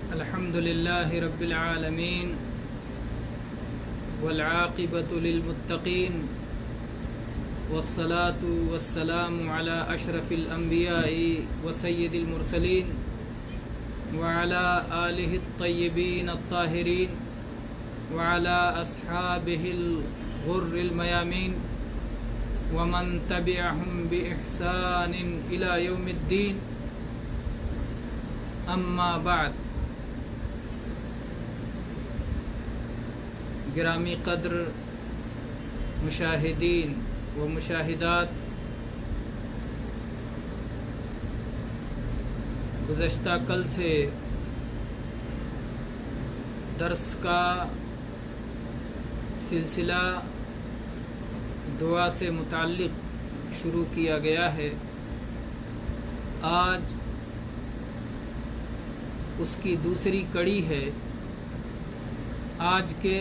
الحمد لله رب العالمين والعاقبة للمتقين والصلاة والسلام على أشرف الأنبياء وسيد المرسلين وعلى آله الطيبين الطاهرين وعلى أصحابه الغر الميامين ومن تبعهم بإحسان إلى يوم الدين أما بعد. گرامی قدر مشاہدین و مشاہدات، گزشتہ کل سے درس کا سلسلہ دعا سے متعلق شروع کیا گیا ہے. آج اس کی دوسری کڑی ہے. آج کے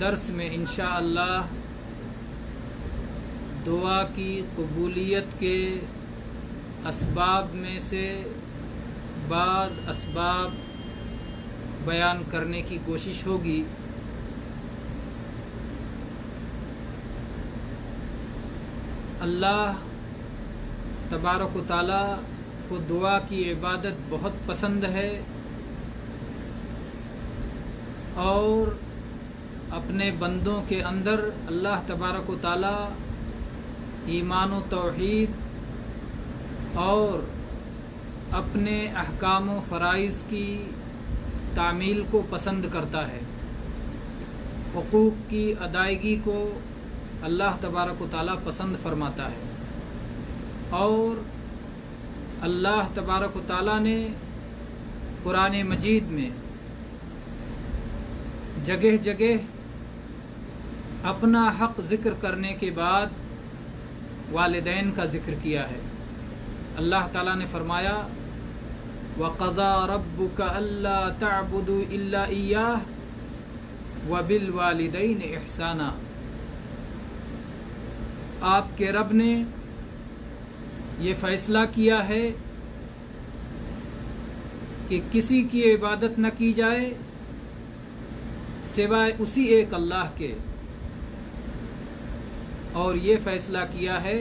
درس میں انشاءاللہ دعا کی قبولیت کے اسباب میں سے بعض اسباب بیان کرنے کی کوشش ہوگی. اللہ تبارک و تعالی کو دعا کی عبادت بہت پسند ہے اور اپنے بندوں کے اندر اللہ تبارک و تعالی ایمان و توحید اور اپنے احکام و فرائض کی تعمیل کو پسند کرتا ہے. حقوق کی ادائیگی کو اللہ تبارک و تعالی پسند فرماتا ہے اور اللہ تبارک و تعالی نے قرآن مجید میں جگہ جگہ اپنا حق ذکر کرنے کے بعد والدین کا ذکر کیا ہے. اللہ تعالیٰ نے فرمایا وَقَضَىٰ رَبُّكَ أَلَّا تَعْبُدُوا إِلَّا إِيَّاهُ وَبِالْوَالِدَيْنِ إِحْسَانًا. آپ کے رب نے یہ فیصلہ کیا ہے کہ کسی کی عبادت نہ کی جائے سوائے اسی ایک اللہ کے، اور یہ فیصلہ کیا ہے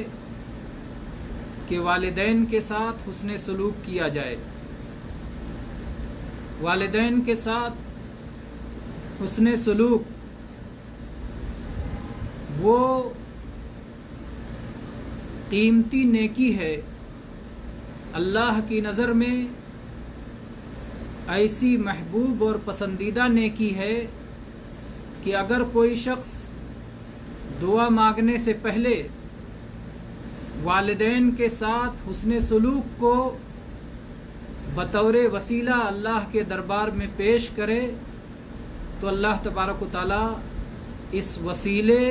کہ والدین کے ساتھ حسن سلوک کیا جائے. والدین کے ساتھ حسن سلوک وہ قیمتی نیکی ہے. اللہ کی نظر میں ایسی محبوب اور پسندیدہ نیکی ہے کہ اگر کوئی شخص دعا مانگنے سے پہلے والدین کے ساتھ حسن سلوک کو بطور وسیلہ اللہ کے دربار میں پیش کرے تو اللہ تبارک و تعالی اس وسیلے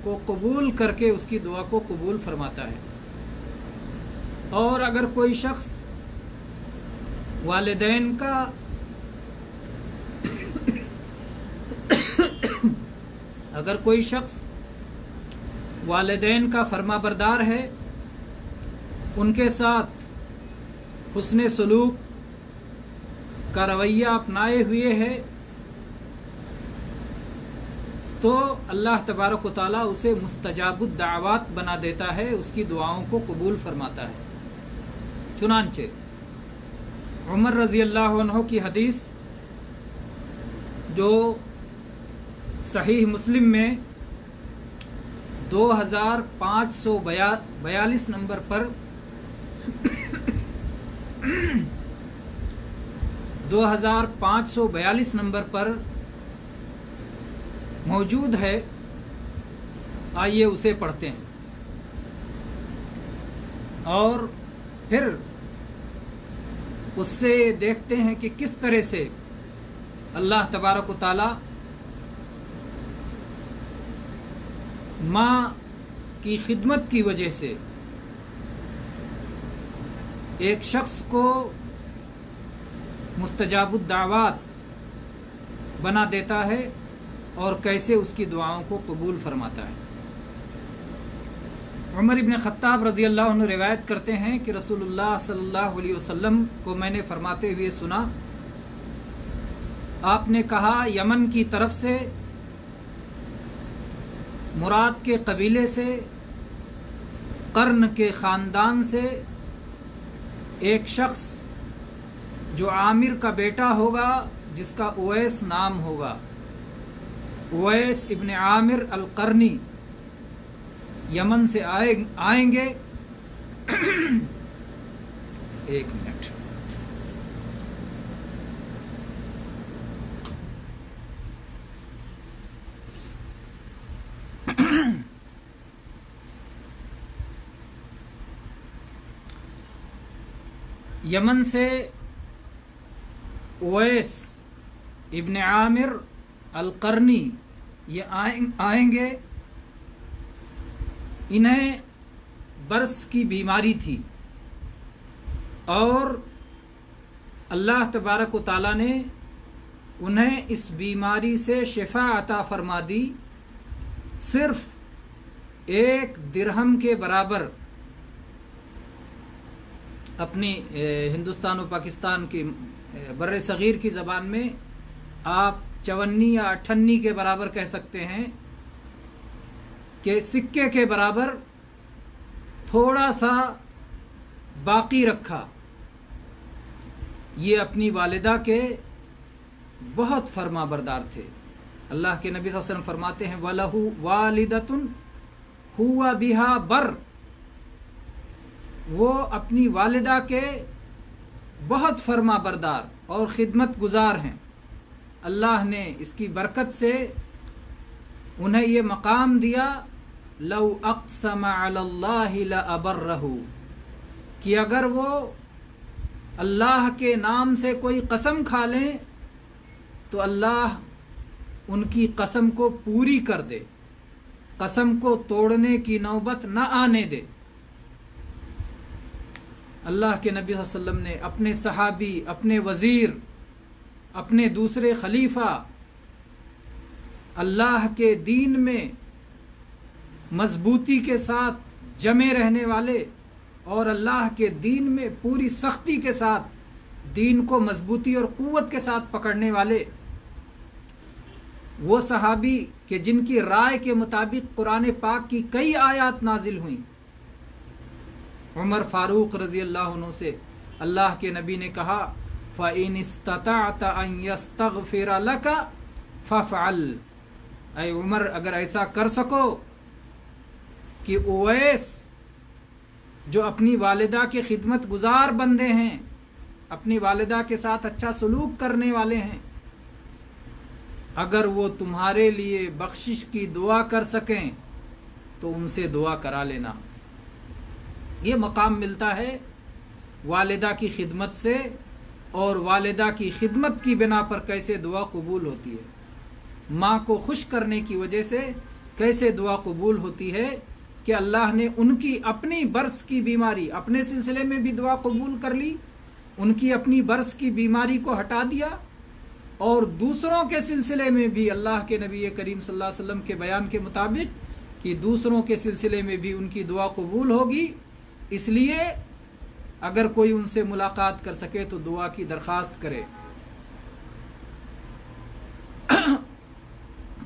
کو قبول کر کے اس کی دعا کو قبول فرماتا ہے. اور اگر کوئی شخص والدین کا والدین کا فرما بردار ہے، ان کے ساتھ حسن سلوک کا رویہ اپنائے ہوئے ہے تو اللہ تبارک و تعالیٰ اسے مستجاب الدعوات بنا دیتا ہے، اس کی دعاؤں کو قبول فرماتا ہے. چنانچہ عمر رضی اللہ عنہ کی حدیث جو صحیح مسلم میں 2542 نمبر پر 2542 نمبر پر موجود ہے. آئیے اسے پڑھتے ہیں اور پھر اس سے دیکھتے ہیں کہ کس طرح سے اللہ تبارک و تعالی ماں کی خدمت کی وجہ سے ایک شخص کو مستجاب الدعوات بنا دیتا ہے اور کیسے اس کی دعاؤں کو قبول فرماتا ہے. عمر ابن خطاب رضی اللہ عنہ روایت کرتے ہیں کہ رسول اللہ صلی اللہ علیہ وسلم کو میں نے فرماتے ہوئے سنا آپ نے کہا یمن کی طرف سے مراد کے قبیلے سے قرن کے خاندان سے ایک شخص جو عامر کا بیٹا ہوگا جس کا اویس نام ہوگا، اویس ابن عامر القرنی یمن سے آئیں گے۔ ایک منٹ، یمن سے اویس ابن عامر القرنی یہ آئیں گے۔ انہیں برس کی بیماری تھی اور اللہ تبارک و تعالیٰ نے انہیں اس بیماری سے شفا عطا فرما دی۔ صرف 1 درہم کے برابر، اپنی ہندوستان و پاکستان کی بر صغیر کی زبان میں آپ 54 یا 58 کے برابر کہہ سکتے ہیں کہ سکے کے برابر تھوڑا سا باقی رکھا۔ یہ اپنی والدہ کے بہت فرما بردار تھے۔ اللہ کے نبی صلی اللہ علیہ وسلم فرماتے ہیں وَلَهُ وَالِدَةٌ هُوَ بِهَا بَرٌّ، وہ اپنی والدہ کے بہت فرما بردار اور خدمت گزار ہیں۔ اللہ نے اس کی برکت سے انہیں یہ مقام دیا لو اقسم علی اللہ لابرہ، کہ اگر وہ اللہ کے نام سے کوئی قسم کھا لیں تو اللہ ان کی قسم کو پوری کر دے، قسم کو توڑنے کی نوبت نہ آنے دے۔ اللہ کے نبی صلی اللہ علیہ وسلم نے اپنے صحابی، اپنے وزیر، اپنے دوسرے خلیفہ، اللہ کے دین میں مضبوطی کے ساتھ جمے رہنے والے اور اللہ کے دین میں پوری سختی کے ساتھ دین کو مضبوطی اور قوت کے ساتھ پکڑنے والے وہ صحابی کہ جن کی رائے کے مطابق قرآن پاک کی کئی آیات نازل ہوئیں، عمر فاروق رضی اللہ عنہ سے اللہ کے نبی نے کہا فَإِنِ اسْتَطَعْتَ أَن يَسْتَغْفِرَ لَكَ فَافْعَلْ، اے عمر اگر ایسا کر سکو کہ اویس جو اپنی والدہ کے خدمت گزار بندے ہیں، اپنی والدہ کے ساتھ اچھا سلوک کرنے والے ہیں، اگر وہ تمہارے لیے بخشش کی دعا کر سکیں تو ان سے دعا کرا لینا۔ یہ مقام ملتا ہے والدہ کی خدمت سے، اور والدہ کی خدمت کی بنا پر کیسے دعا قبول ہوتی ہے، ماں کو خوش کرنے کی وجہ سے کیسے دعا قبول ہوتی ہے کہ اللہ نے ان کی اپنی برس کی بیماری، اپنے سلسلے میں بھی دعا قبول کر لی، ان کی اپنی برس کی بیماری کو ہٹا دیا، اور دوسروں کے سلسلے میں بھی اللہ کے نبی کریم صلی اللہ علیہ وسلم کے بیان کے مطابق کہ دوسروں کے سلسلے میں بھی ان کی دعا قبول ہوگی۔ اس لیے اگر کوئی ان سے ملاقات کر سکے تو دعا کی درخواست کرے۔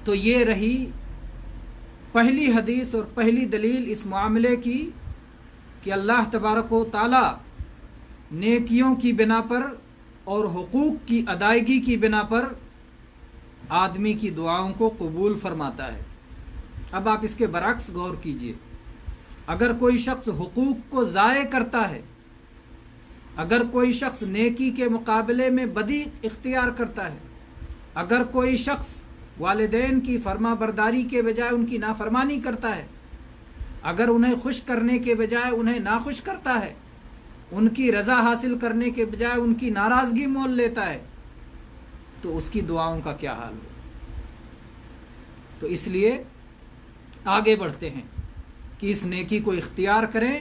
تو یہ رہی پہلی حدیث اور پہلی دلیل اس معاملے کی کہ اللہ تبارک و تعالی نیکیوں کی بنا پر اور حقوق کی ادائیگی کی بنا پر آدمی کی دعاؤں کو قبول فرماتا ہے۔ اب آپ اس کے برعکس غور کیجئے، اگر کوئی شخص حقوق کو ضائع کرتا ہے، اگر کوئی شخص نیکی کے مقابلے میں بدی اختیار کرتا ہے، اگر کوئی شخص والدین کی فرما برداری کے بجائے ان کی نافرمانی کرتا ہے، اگر انہیں خوش کرنے کے بجائے انہیں ناخوش کرتا ہے، ان کی رضا حاصل کرنے کے بجائے ان کی ناراضگی مول لیتا ہے، تو اس کی دعاؤں کا کیا حال ہو؟ تو اس لیے آگے بڑھتے ہیں کہ اس نیکی کو اختیار کریں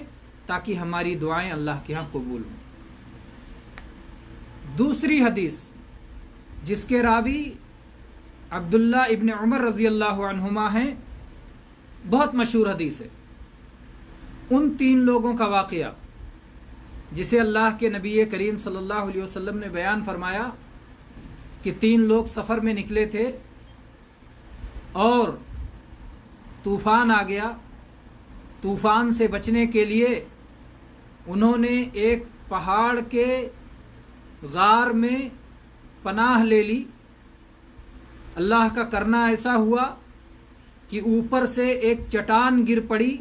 تاکہ ہماری دعائیں اللہ کے ہاں قبول ہوں۔ دوسری حدیث جس کے راوی عبداللہ ابن عمر رضی اللہ عنہما ہیں، بہت مشہور حدیث ہے۔ ان 3 لوگوں کا واقعہ جسے اللہ کے نبی کریم صلی اللہ علیہ وسلم نے بیان فرمایا کہ 3 لوگ سفر میں نکلے تھے اور طوفان آ گیا. طوفان سے بچنے کے لیے انہوں نے ایک پہاڑ کے غار میں پناہ لے لی. اللہ کا کرنا ایسا ہوا کہ اوپر سے ایک چٹان گر پڑی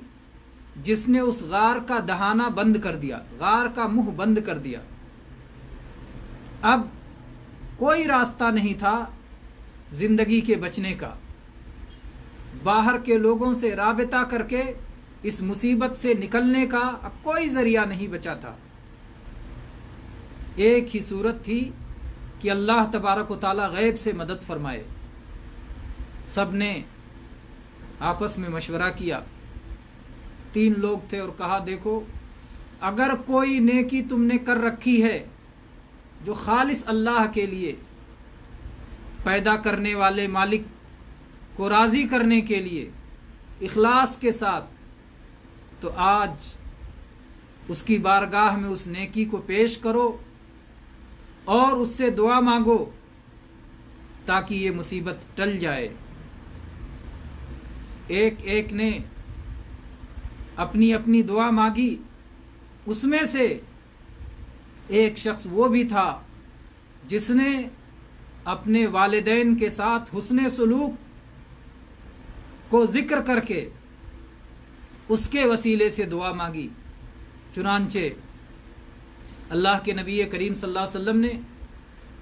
جس نے اس غار کا دہانہ بند کر دیا، غار کا منہ بند کر دیا. اب کوئی راستہ نہیں تھا زندگی کے بچنے کا. باہر کے لوگوں سے رابطہ کر کے اس مصیبت سے نکلنے کا اب کوئی ذریعہ نہیں بچا تھا. ایک ہی صورت تھی کہ اللہ تبارک و تعالی غیب سے مدد فرمائے. سب نے آپس میں مشورہ کیا. 3 لوگ تھے اور کہا دیکھو اگر کوئی نیکی تم نے کر رکھی ہے جو خالص اللہ کے لیے، پیدا کرنے والے مالک کو راضی کرنے کے لیے اخلاص کے ساتھ، تو آج اس کی بارگاہ میں اس نیکی کو پیش کرو اور اس سے دعا مانگو تاکہ یہ مصیبت ٹل جائے. ایک نے اپنی اپنی دعا مانگی. اس میں سے ایک شخص وہ بھی تھا جس نے اپنے والدین کے ساتھ حسن سلوک کو ذکر کر کے اس کے وسیلے سے دعا مانگی. چنانچہ اللہ کے نبی کریم صلی اللہ علیہ وسلم نے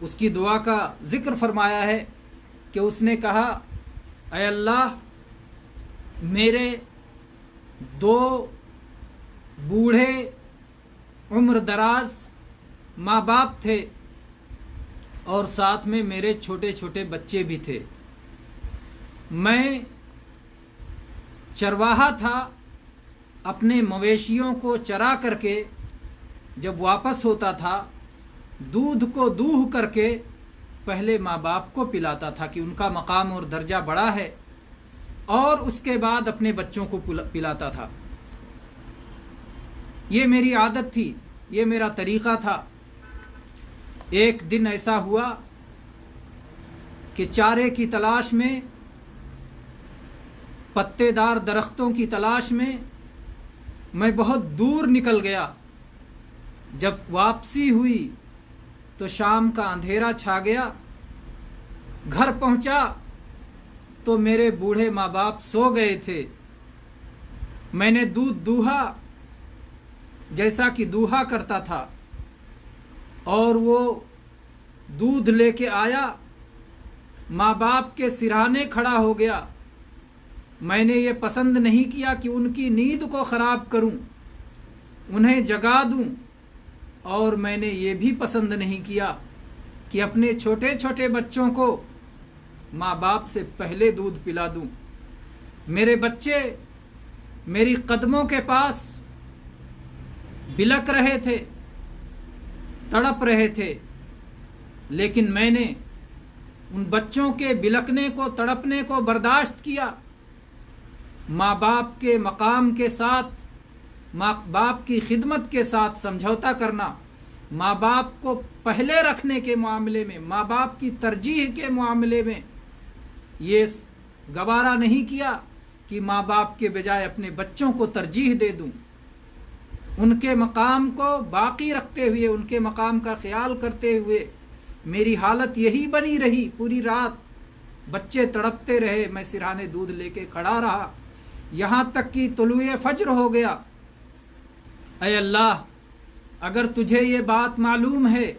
اس کی دعا کا ذکر فرمایا ہے کہ اس نے کہا اے اللہ میرے 2 بوڑھے عمر دراز ماں باپ تھے اور ساتھ میں میرے چھوٹے چھوٹے بچے بھی تھے. میں چرواہا تھا، اپنے مویشیوں کو چرا کر کے جب واپس ہوتا تھا دودھ کو دوہ کر کے پہلے ماں باپ کو پلاتا تھا کہ ان کا مقام اور درجہ بڑا ہے، اور اس کے بعد اپنے بچوں کو پلاتا تھا. یہ میری عادت تھی، یہ میرا طریقہ تھا. ایک دن ایسا ہوا کہ چارے کی تلاش میں، پتے دار درختوں کی تلاش میں میں بہت دور نکل گیا. جب واپسی ہوئی تو شام کا اندھیرا چھا گیا. گھر پہنچا تو میرے بوڑھے ماں باپ سو گئے تھے. میں نے دودھ دوہا جیسا کہ دوہا کرتا تھا، اور وہ دودھ لے کے آیا، ماں باپ کے سرہانے کھڑا ہو گیا. میں نے یہ پسند نہیں کیا کہ ان کی نیند کو خراب کروں، انہیں جگا دوں، اور میں نے یہ بھی پسند نہیں کیا کہ اپنے چھوٹے چھوٹے بچوں کو ماں باپ سے پہلے دودھ پلا دوں. میرے بچے میری قدموں کے پاس بلک رہے تھے، تڑپ رہے تھے، لیکن میں نے ان بچوں کے بلکنے کو، تڑپنے کو برداشت کیا. ماں باپ کے مقام کے ساتھ، ماں باپ کی خدمت کے ساتھ سمجھوتا کرنا، ماں باپ کو پہلے رکھنے کے معاملے میں، ماں باپ کی ترجیح کے معاملے میں یہ گوارا نہیں کیا کہ ماں باپ کے بجائے اپنے بچوں کو ترجیح دے دوں. ان کے مقام کو باقی رکھتے ہوئے، ان کے مقام کا خیال کرتے ہوئے میری حالت یہی بنی رہی. پوری رات بچے تڑپتے رہے، میں سرہانے دودھ لے کے کھڑا رہا، یہاں تک کہ طلوع فجر ہو گیا. اے اللہ اگر تجھے یہ بات معلوم ہے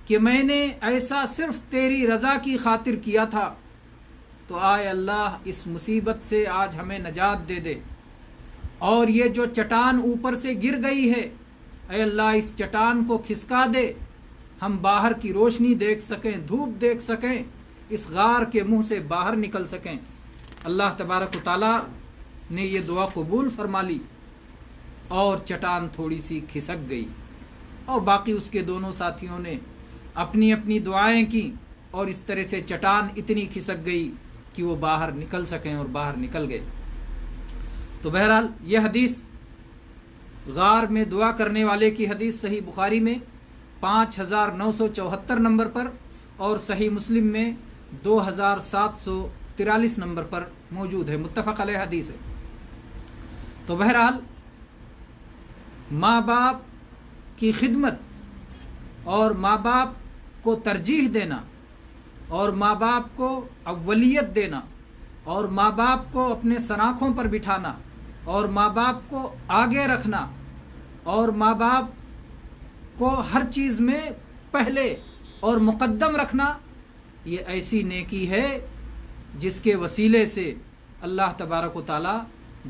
کہ میں نے ایسا صرف تیری رضا کی خاطر کیا تھا تو آئے اللہ اس مصیبت سے آج ہمیں نجات دے دے. اور یہ جو چٹان اوپر سے گر گئی ہے، اے اللہ اس چٹان کو کھسکا دے، ہم باہر کی روشنی دیکھ سکیں، دھوپ دیکھ سکیں، اس غار کے منہ سے باہر نکل سکیں. اللہ تبارک و تعالیٰ نے یہ دعا قبول فرما لی اور چٹان تھوڑی سی کھسک گئی، اور باقی اس کے دونوں ساتھیوں نے اپنی اپنی دعائیں کی، اور اس طرح سے چٹان اتنی کھسک گئی کہ وہ باہر نکل سکیں، اور باہر نکل گئے. تو بہرحال یہ حدیث غار میں دعا کرنے والے کی حدیث صحیح بخاری میں 5974 نمبر پر اور صحیح مسلم میں 2743 نمبر پر موجود ہے، متفق علیہ حدیث ہے۔ تو بہرحال ماں باپ کی خدمت اور ماں باپ کو ترجیح دینا اور ماں باپ کو اولیت دینا اور ماں باپ کو اپنے سناخوں پر بٹھانا اور ماں باپ کو آگے رکھنا اور ماں باپ کو ہر چیز میں پہلے اور مقدم رکھنا، یہ ایسی نیکی ہے جس کے وسیلے سے اللہ تبارک و تعالی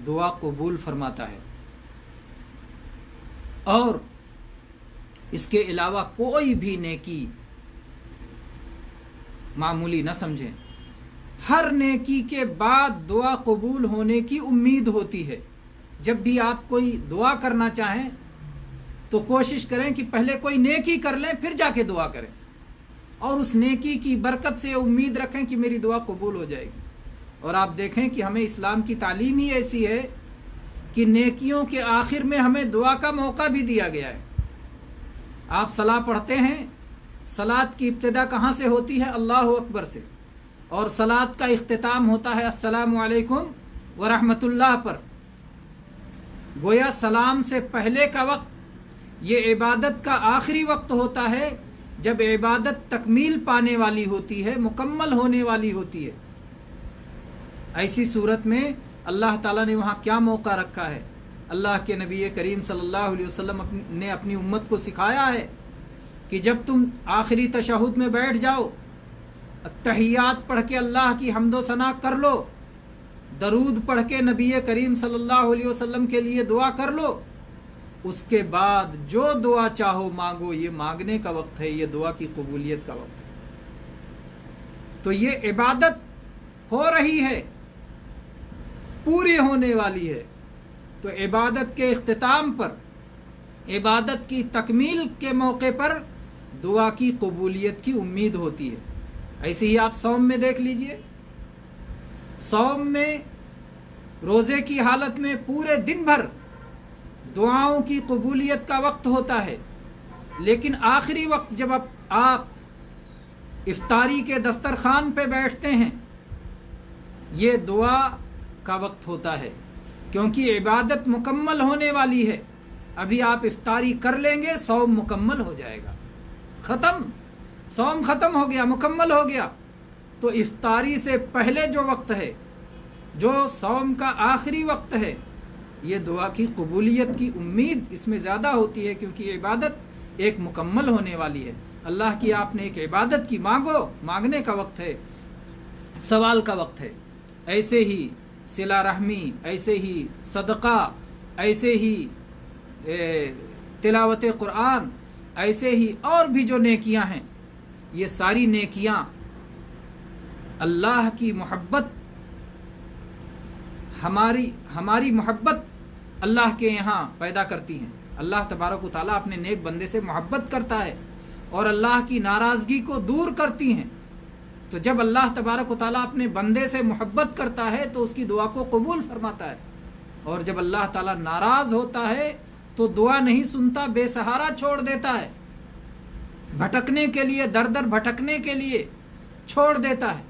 دعا قبول فرماتا ہے۔ اور اس کے علاوہ کوئی بھی نیکی معمولی نہ سمجھیں۔ ہر نیکی کے بعد دعا قبول ہونے کی امید ہوتی ہے۔ جب بھی آپ کوئی دعا کرنا چاہیں تو کوشش کریں کہ پہلے کوئی نیکی کر لیں پھر جا کے دعا کریں، اور اس نیکی کی برکت سے امید رکھیں کہ میری دعا قبول ہو جائے گی۔ اور آپ دیکھیں کہ ہمیں اسلام کی تعلیم ہی ایسی ہے کہ نیکیوں کے آخر میں ہمیں دعا کا موقع بھی دیا گیا ہے۔ آپ صلاۃ پڑھتے ہیں، صلاۃ کی ابتدا کہاں سے ہوتی ہے؟ اللہ اکبر سے، اور صلاۃ کا اختتام ہوتا ہے السلام علیکم ورحمۃ اللہ پر۔ گویا سلام سے پہلے کا وقت یہ عبادت کا آخری وقت ہوتا ہے، جب عبادت تکمیل پانے والی ہوتی ہے، مکمل ہونے والی ہوتی ہے۔ ایسی صورت میں اللہ تعالیٰ نے وہاں کیا موقع رکھا ہے؟ اللہ کے نبی کریم صلی اللہ علیہ وسلم نے اپنی امت کو سکھایا ہے کہ جب تم آخری تشہد میں بیٹھ جاؤ، التحیات پڑھ کے اللہ کی حمد و ثنا کر لو، درود پڑھ کے نبی کریم صلی اللہ علیہ وسلم کے لیے دعا کر لو، اس کے بعد جو دعا چاہو مانگو۔ یہ مانگنے کا وقت ہے، یہ دعا کی قبولیت کا وقت ہے۔ تو یہ عبادت ہو رہی ہے، پوری ہونے والی ہے۔ تو عبادت کے اختتام پر، عبادت کی تکمیل کے موقع پر دعا کی قبولیت کی امید ہوتی ہے۔ ایسے ہی آپ صوم میں دیکھ لیجئے، صوم میں روزے کی حالت میں پورے دن بھر دعاؤں کی قبولیت کا وقت ہوتا ہے، لیکن آخری وقت جب آپ افطاری کے دسترخوان پہ بیٹھتے ہیں، یہ دعا کا وقت ہوتا ہے، کیونکہ عبادت مکمل ہونے والی ہے۔ ابھی آپ افطاری کر لیں گے، صوم مکمل ہو جائے گا، ختم، صوم ختم ہو گیا، مکمل ہو گیا۔ تو افطاری سے پہلے جو وقت ہے، جو صوم کا آخری وقت ہے، یہ دعا کی قبولیت کی امید اس میں زیادہ ہوتی ہے، کیونکہ عبادت ایک مکمل ہونے والی ہے۔ اللہ کی آپ نے ایک عبادت کی، مانگو، مانگنے کا وقت ہے، سوال کا وقت ہے۔ ایسے ہی صلہ رحمی، ایسے ہی صدقہ، ایسے ہی تلاوت قرآن، ایسے ہی اور بھی جو نیکیاں ہیں، یہ ساری نیکیاں اللہ کی محبت، ہماری محبت اللہ کے یہاں پیدا کرتی ہیں۔ اللہ تبارک و تعالیٰ اپنے نیک بندے سے محبت کرتا ہے اور اللہ کی ناراضگی کو دور کرتی ہیں۔ تو جب اللہ تبارک و تعالیٰ اپنے بندے سے محبت کرتا ہے تو اس کی دعا کو قبول فرماتا ہے، اور جب اللہ تعالیٰ ناراض ہوتا ہے تو دعا نہیں سنتا، بے سہارا چھوڑ دیتا ہے، بھٹکنے کے لیے، در در بھٹکنے کے لیے چھوڑ دیتا ہے۔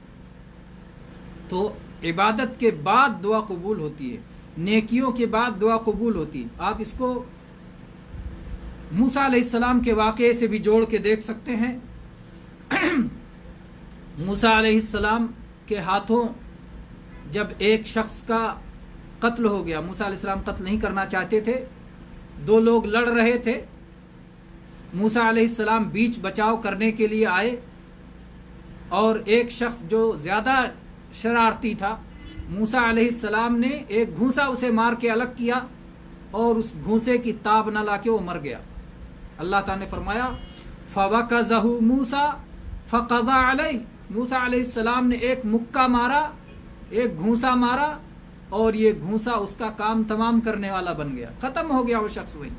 تو عبادت کے بعد دعا قبول ہوتی ہے، نیکیوں کے بعد دعا قبول ہوتی ہے۔ آپ اس کو موسیٰ علیہ السلام کے واقعے سے بھی جوڑ کے دیکھ سکتے ہیں۔ موسیٰ علیہ السلام کے ہاتھوں جب ایک شخص کا قتل ہو گیا، موسیٰ علیہ السلام قتل نہیں کرنا چاہتے تھے، دو لوگ لڑ رہے تھے، موسیٰ علیہ السلام بیچ بچاؤ کرنے کے لیے آئے، اور ایک شخص جو زیادہ شرارتی تھا، موسیٰ علیہ السلام نے ایک گھونسا اسے مار کے الگ کیا، اور اس گھونسے کی تاب نہ لا کے وہ مر گیا۔ اللہ تعالیٰ نے فرمایا فَوَكَزَهُ مُوسَى فَقَضَى عَلَيْهِ، موسیٰ علیہ السلام نے ایک مکہ مارا، ایک گھونسا مارا، اور یہ گھونسا اس کا کام تمام کرنے والا بن گیا، ختم ہو گیا وہ شخص وہی۔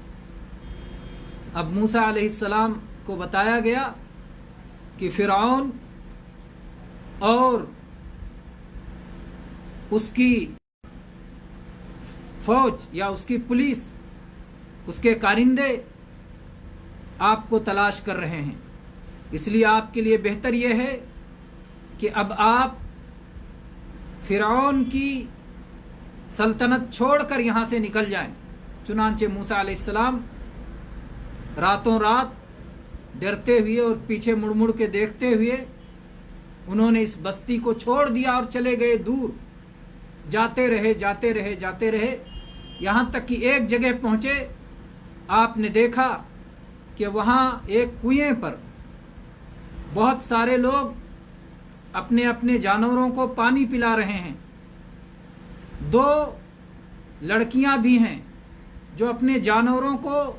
اب موسیٰ علیہ السلام کو بتایا گیا کہ فرعون اور اس کی فوج یا اس کی پولیس، اس کے کارندے آپ کو تلاش کر رہے ہیں، اس لیے آپ کے لیے بہتر یہ ہے کہ اب آپ فرعون کی سلطنت چھوڑ کر یہاں سے نکل جائیں۔ چنانچہ موسیٰ علیہ السلام راتوں رات ڈرتے ہوئے اور پیچھے مڑ مڑ کے دیکھتے ہوئے انہوں نے اس بستی کو چھوڑ دیا اور چلے گئے دور، جاتے رہے یہاں تک کہ ایک جگہ پہنچے۔ آپ نے دیکھا کہ وہاں ایک کنویں پر بہت سارے لوگ اپنے اپنے جانوروں کو پانی پلا رہے ہیں۔ دو لڑکیاں بھی ہیں جو اپنے جانوروں کو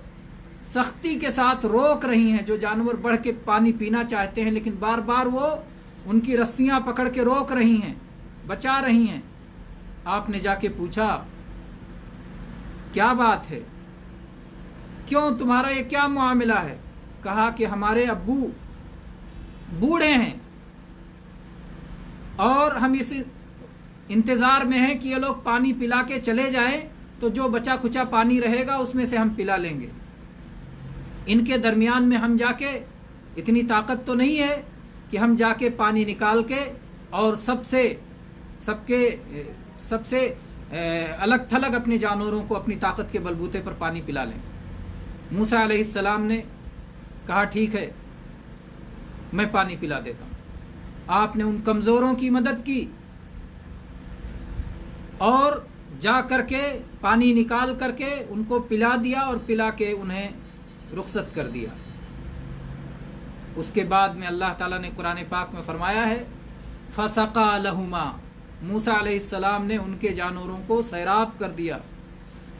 سختی کے ساتھ روک رہی ہیں، جو جانور بڑھ کے پانی پینا چاہتے ہیں لیکن بار بار وہ ان کی رسیاں پکڑ کے روک رہی ہیں، بچا رہی ہیں۔ آپ نے جا کے پوچھا کیا بات ہے، کیوں تمہارا یہ کیا معاملہ ہے؟ کہا کہ ہمارے ابو بوڑھے ہیں اور ہم اس انتظار میں ہیں کہ یہ لوگ پانی پلا کے چلے جائیں تو جو بچا کھچا پانی رہے گا اس میں سے ہم پلا لیں گے۔ ان کے درمیان میں ہم جا کے، اتنی طاقت تو نہیں ہے کہ ہم جا کے پانی نکال کے اور سب سے الگ تھلگ اپنے جانوروں کو اپنی طاقت کے بلبوتے پر پانی پلا لیں۔ موسیٰ علیہ السلام نے کہا ٹھیک ہے، میں پانی پلا دیتا ہوں۔ آپ نے ان کمزوروں کی مدد کی اور جا کر کے پانی نکال کر کے ان کو پلا دیا اور پلا کے انہیں رخصت کر دیا۔ اس کے بعد میں اللہ تعالیٰ نے قرآن پاک میں فرمایا ہے فَسَقَى لَهُمَا، موسیٰ علیہ السلام نے ان کے جانوروں کو سیراب کر دیا۔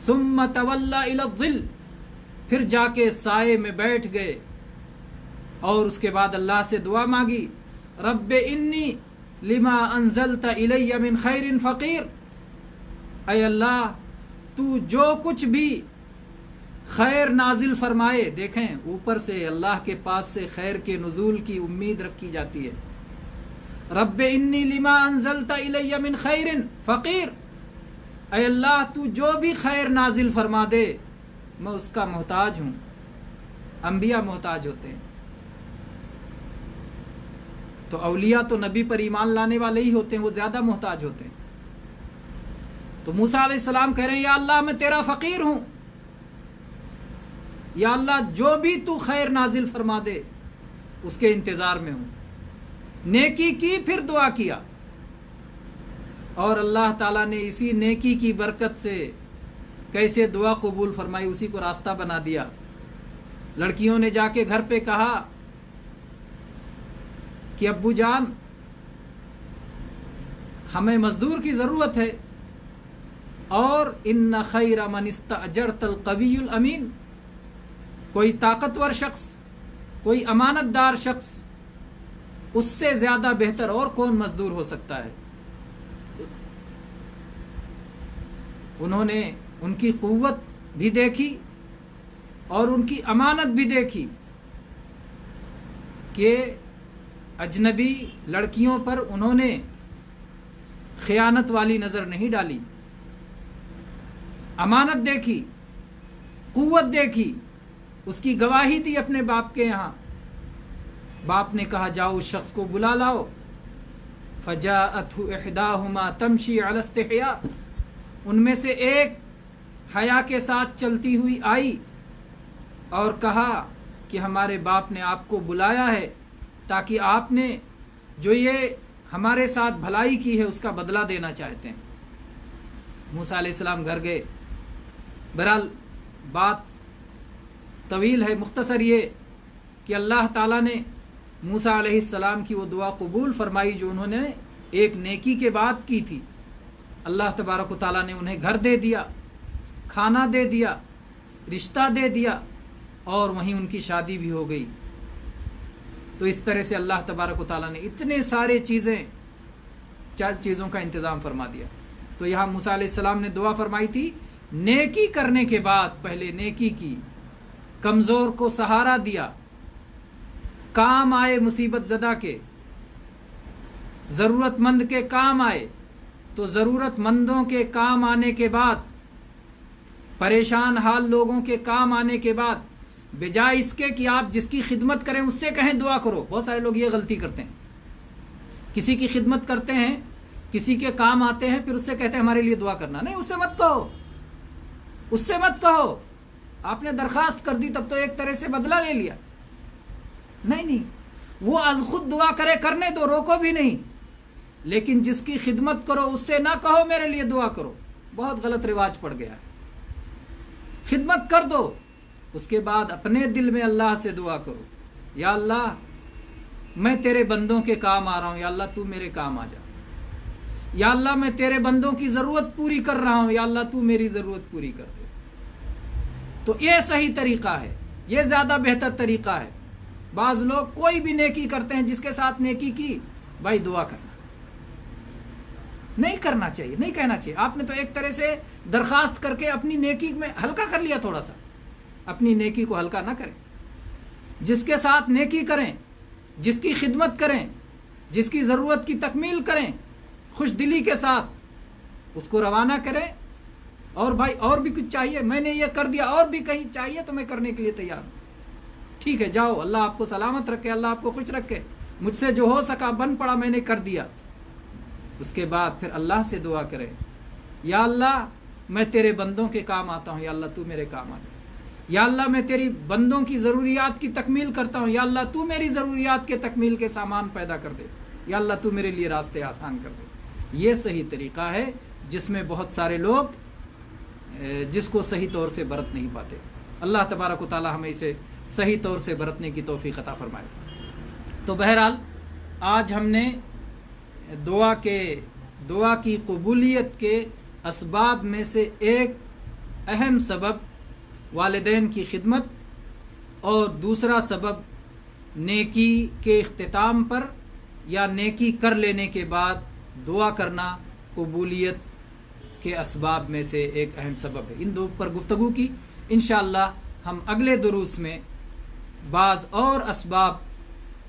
ثُمَّ تَوَلَّى إِلَى الظِّلِّ، پھر جا کے سائے میں بیٹھ گئے اور اس کے بعد اللہ سے دعا مانگی رب انی لما انزلت الی من خیر فقیر، اے اللہ تو جو کچھ بھی خیر نازل فرمائے، دیکھیں اوپر سے اللہ کے پاس سے خیر کے نزول کی امید رکھی جاتی ہے۔ رب انی لما انزلت الی من خیر فقیر، اے اللہ تو جو بھی خیر نازل فرما دے میں اس کا محتاج ہوں۔ انبیاء محتاج ہوتے ہیں تو اولیاء تو نبی پر ایمان لانے والے ہی ہوتے ہیں، وہ زیادہ محتاج ہوتے ہیں۔ تو موسیٰ علیہ السلام کہہ رہے ہیں یا اللہ میں تیرا فقیر ہوں، یا اللہ جو بھی تو خیر نازل فرما دے اس کے انتظار میں ہوں۔ نیکی کی، پھر دعا کیا اور اللہ تعالیٰ نے اسی نیکی کی برکت سے کیسے دعا قبول فرمائی، اسی کو راستہ بنا دیا۔ لڑکیوں نے جا کے گھر پہ کہا کہ ابو جان ہمیں مزدور کی ضرورت ہے، اور ان خیر من استاجرت القوی الامین، کوئی طاقتور شخص، کوئی امانت دار شخص، اس سے زیادہ بہتر اور کون مزدور ہو سکتا ہے۔ انہوں نے ان کی قوت بھی دیکھی اور ان کی امانت بھی دیکھی کہ اجنبی لڑکیوں پر انہوں نے خیانت والی نظر نہیں ڈالی، امانت دیکھی، قوت دیکھی، اس کی گواہی دی اپنے باپ کے یہاں۔ باپ نے کہا جاؤ اس شخص کو بلا لاؤ۔ فجاءته احداهما تمشي على استحياء، ان میں سے ایک حیا کے ساتھ چلتی ہوئی آئی اور کہا کہ ہمارے باپ نے آپ کو بلایا ہے تاکہ آپ نے جو یہ ہمارے ساتھ بھلائی کی ہے اس کا بدلہ دینا چاہتے ہیں۔ موسیٰ علیہ السلام گھر گئے۔ بہرحال بات طویل ہے، مختصر یہ کہ اللہ تعالیٰ نے موسیٰ علیہ السلام کی وہ دعا قبول فرمائی جو انہوں نے ایک نیکی کے بعد کی تھی۔ اللہ تبارک و تعالیٰ نے انہیں گھر دے دیا، کھانا دے دیا، رشتہ دے دیا اور وہیں ان کی شادی بھی ہو گئی۔ تو اس طرح سے اللہ تبارک و تعالیٰ نے اتنے سارے چیزوں کا انتظام فرما دیا۔ تو یہاں موسیٰ علیہ السلام نے دعا فرمائی تھی، نیکی کرنے کے بعد پہلے نیکی کی، کمزور کو سہارا دیا، کام آئے مصیبت زدہ کے، ضرورت مند کے کام آئے، تو ضرورت مندوں کے کام آنے کے بعد، پریشان حال لوگوں کے کام آنے کے بعد بجائے اس کے کہ آپ جس کی خدمت کریں اس سے کہیں دعا کرو. بہت سارے لوگ یہ غلطی کرتے ہیں، کسی کی خدمت کرتے ہیں، کسی کے کام آتے ہیں، پھر اس سے کہتے ہیں ہمارے لیے دعا کرنا. نہیں، اس سے مت کہو، اس سے مت کہو. آپ نے درخواست کر دی تب تو ایک طرح سے بدلہ لے لیا. نہیں، وہ از خود دعا کرے، کرنے دو، روکو بھی نہیں. لیکن جس کی خدمت کرو اس سے نہ کہو میرے لیے دعا کرو. بہت غلط رواج پڑ گیا ہے. خدمت کر دو، اس کے بعد اپنے دل میں اللہ سے دعا کرو، یا اللہ میں تیرے بندوں کے کام آ رہا ہوں، یا اللہ تو میرے کام آ جا. یا اللہ میں تیرے بندوں کی ضرورت پوری کر رہا ہوں، یا اللہ تو میری ضرورت پوری کر دے. تو یہ صحیح طریقہ ہے، یہ زیادہ بہتر طریقہ ہے. بعض لوگ کوئی بھی نیکی کرتے ہیں، جس کے ساتھ نیکی کی بھائی دعا کرنا. نہیں کرنا چاہیے، نہیں کہنا چاہیے. آپ نے تو ایک طرح سے درخواست کر کے اپنی نیکی میں ہلکا کر لیا. تھوڑا سا اپنی نیکی کو ہلکا نہ کریں. جس کے ساتھ نیکی کریں، جس کی خدمت کریں، جس کی ضرورت کی تکمیل کریں، خوش دلی کے ساتھ اس کو روانہ کریں. اور بھائی اور بھی کچھ چاہیے، میں نے یہ کر دیا، اور بھی کہیں چاہیے تو میں کرنے کے لیے تیار ہوں. ٹھیک ہے، جاؤ، اللہ آپ کو سلامت رکھے، اللہ آپ کو خوش رکھے. مجھ سے جو ہو سکا بن پڑا میں نے کر دیا. اس کے بعد پھر اللہ سے دعا کرے، یا اللہ میں تیرے بندوں کے کام آتا ہوں، یا اللہ تو میرے کام آ جا. یا اللہ میں تیری بندوں کی ضروریات کی تکمیل کرتا ہوں، یا اللہ تو میری ضروریات کے تکمیل کے سامان پیدا کر دے. یا اللہ تو میرے لیے راستے آسان کر دے. یہ صحیح طریقہ ہے جس میں بہت سارے لوگ جس کو صحیح طور سے برت نہیں پاتے. اللہ تبارک و تعالی ہمیں اسے صحیح طور سے برتنے کی توفیق عطا فرمائے. تو بہرحال آج ہم نے دعا کی قبولیت کے اسباب میں سے ایک اہم سبب والدین کی خدمت، اور دوسرا سبب نیکی کے اختتام پر یا نیکی کر لینے کے بعد دعا کرنا قبولیت کے اسباب میں سے ایک اہم سبب ہے. ان دو پر گفتگو کی. انشاءاللہ ہم اگلے دروس میں بعض اور اسباب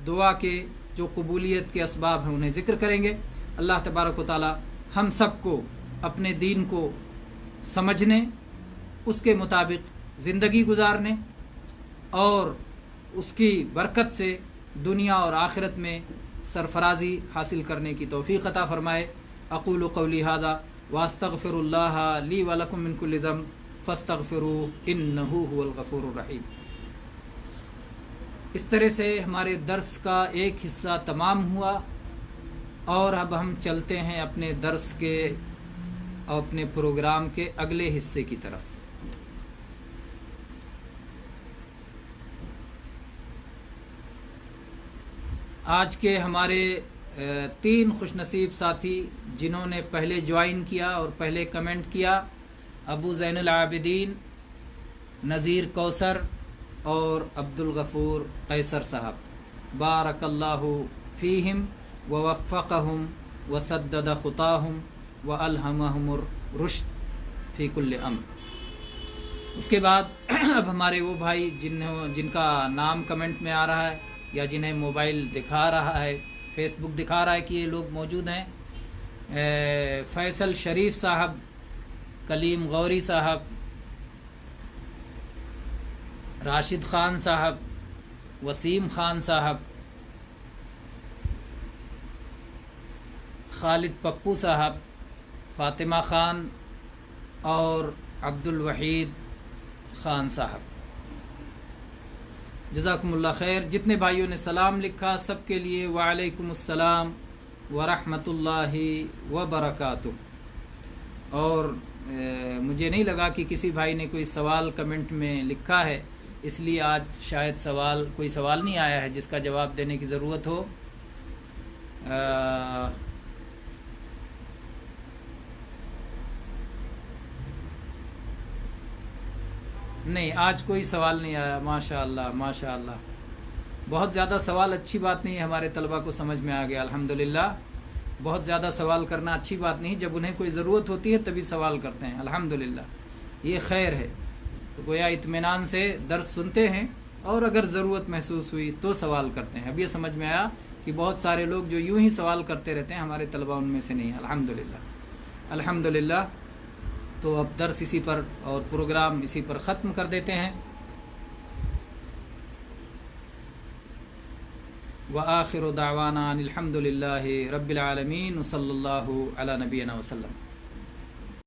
دعا کے جو قبولیت کے اسباب ہیں انہیں ذکر کریں گے. اللہ تبارک و تعالی ہم سب کو اپنے دین کو سمجھنے، اس کے مطابق زندگی گزارنے اور اس کی برکت سے دنیا اور آخرت میں سرفرازی حاصل کرنے کی توفیق عطا فرمائے. اقول قولی ھذا واستغفر اللہ لی ولکم من کل ذنب فاستغفروہ انہ ھو الغفور الرحیم. اس طرح سے ہمارے درس کا ایک حصہ تمام ہوا، اور اب ہم چلتے ہیں اپنے درس کے اور اپنے پروگرام کے اگلے حصے کی طرف. آج کے ہمارے 3 خوش نصیب ساتھی جنہوں نے پہلے جوائن کیا اور پہلے کمنٹ کیا، ابو زین العابدین، نذیر کوثر اور عبد الغفور قیصر صاحب. بارک اللہ فیہم ووفقہم وسدد خطاہم والہمہم الرشد فی کل امر. اس کے بعد اب ہمارے وہ بھائی جن کا نام کمنٹ میں آ رہا ہے یا جنہیں موبائل دکھا رہا ہے، فیس بک دکھا رہا ہے کہ یہ لوگ موجود ہیں، فیصل شریف صاحب، کلیم غوری صاحب، راشد خان صاحب، وسیم خان صاحب، خالد پپو صاحب، فاطمہ خان اور عبد الوحید خان صاحب. جزاکم اللہ خیر. جتنے بھائیوں نے سلام لکھا سب کے لیے وعلیکم السلام ورحمۃ اللہ وبرکاتہ. اور مجھے نہیں لگا کہ کسی بھائی نے کوئی سوال کمنٹ میں لکھا ہے، اس لیے آج شاید کوئی سوال نہیں آیا ہے جس کا جواب دینے کی ضرورت ہو. نہیں، آج کوئی سوال نہیں آیا. ماشاء اللہ ماشاء اللہ، بہت زیادہ سوال اچھی بات نہیں ہے. ہمارے طلباء کو سمجھ میں آ گیا الحمدللہ. بہت زیادہ سوال کرنا اچھی بات نہیں، جب انہیں کوئی ضرورت ہوتی ہے تبھی سوال کرتے ہیں. الحمدللہ یہ خیر ہے. تو گویا اطمینان سے درس سنتے ہیں اور اگر ضرورت محسوس ہوئی تو سوال کرتے ہیں. اب یہ سمجھ میں آیا کہ بہت سارے لوگ جو یوں ہی سوال کرتے رہتے ہیں ہمارے طلباء ان میں سے نہیں. الحمدللہ الحمدللہ. تو اب درس اسی پر اور پروگرام اسی پر ختم کر دیتے ہیں. وآخر دعوانا ان الحمد للہ رب العالمین صلی اللہ علی نبینا وسلم.